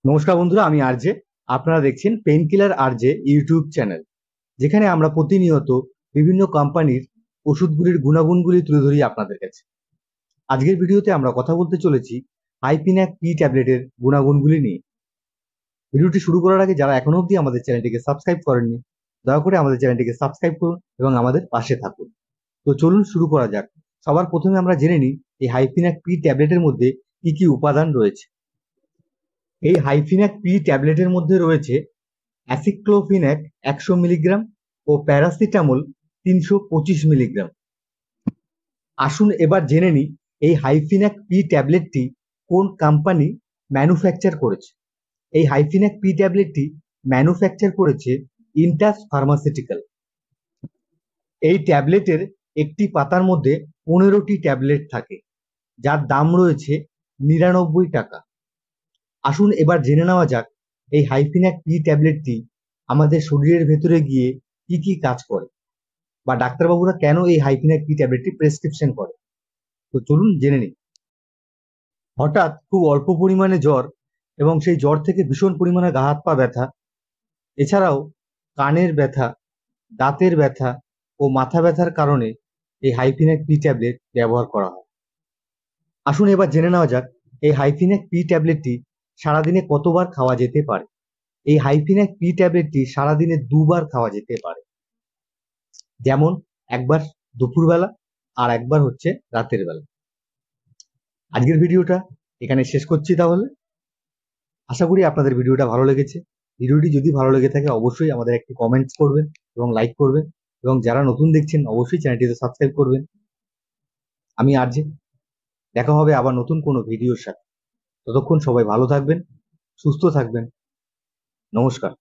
নমস্কার বন্ধুরা, আমি আরজে। আপনারা দেখছেন pain killer RJ YouTube channel, যেখানে আমরা প্রতিনিয়ত বিভিন্ন কোম্পানির ওষুধগুলির গুণাগুণগুলি তুলে ধরি আপনাদের কাছে। আজকের ভিডিওতে আমরা কথা বলতে চলেছি হাইপিন্যাক পি ট্যাবলেটের গুণাগুণগুলি নিয়ে। ভিডিওটি শুরু করার আগে যারা এখনো অবধি আমাদের চ্যানেলটিকে সাবস্ক্রাইব করেননি, দয়া করে আমাদের চ্যানেলটিকে সাবস্ক্রাইব করুন এবং আমাদের পাশে থাকুন। তো চলুন শুরু করা যাক। সবার প্রথমে আমরা জেনে নিই এই হাইপিন্যাক পি ট্যাবলেটের মধ্যে কি কি উপাদান রয়েছে। এই হাইপিন্যাক পি ট্যাবলেটের মধ্যে রয়েছে অ্যাসিক্লোফিন্যাক 100 মিলিগ্রাম ও প্যারাসিটামল 325 মিলিগ্রাম। আসুন এবার জেনে নিই এই হাইপিন্যাক পি ট্যাবলেটটি কোন কোম্পানি ম্যানুফ্যাকচার করেছে। এই হাইপিন্যাক পি ট্যাবলেটটি ম্যানুফ্যাকচার করেছে ইন্টাস ফার্মাসিউটিক্যাল। এই ট্যাবলেটের একটি পাতার মধ্যে 15টি ট্যাবলেট থাকে, যার দাম রয়েছে 99 টাকা। আসুন এবার জেনে নেওয়া যাক এই হাইপিন্যাক পি ট্যাবলেটটি আমাদের শরীরের ভেতরে গিয়ে কি কি কাজ করে, বা ডাক্তারবাবুরা কেন এই হাইপিন্যাক পি ট্যাবলেটটি প্রেসক্রিপশন করে। তো চলুন জেনে নিই। হঠাৎ খুব অল্প পরিমাণে জ্বর এবং সেই জ্বর থেকে ভীষণ পরিমাণে গা হাত পা ব্যথা, এছাড়াও কানের ব্যথা, দাঁতের ব্যথা ও মাথা ব্যথার কারণে এই হাইপিন্যাক পি ট্যাবলেট ব্যবহার করা হয়। আসুন এবার জেনে নেওয়া যাক এই হাইপিন্যাক পি ট্যাবলেটটি সারাদিনে কতবার খাওয়া যেতে পারে। এই হাইপিন্যাক পি ট্যাবলেটটি সারাদিনে 2বার খাওয়া যেতে পারে, যেমন একবার দুপুরবেলা আর একবার হচ্ছে রাতের বেলা। আজকের ভিডিওটা এখানে শেষ করছি। তাহলে আশা করি আপনাদের ভিডিওটা ভালো লেগেছে। ভিডিওটি যদি ভালো লেগে থাকে অবশ্যই আমাদের একটি কমেন্টস করবেন এবং লাইক করবেন, এবং যারা নতুন দেখছেন অবশ্যই চ্যানেলটিতে সাবস্ক্রাইব করবেন। আমি আরজে, দেখা হবে আবার নতুন কোনো ভিডিওর সাথে। ততক্ষণ সবাই ভালো থাকবেন, সুস্থ থাকবেন। নমস্কার।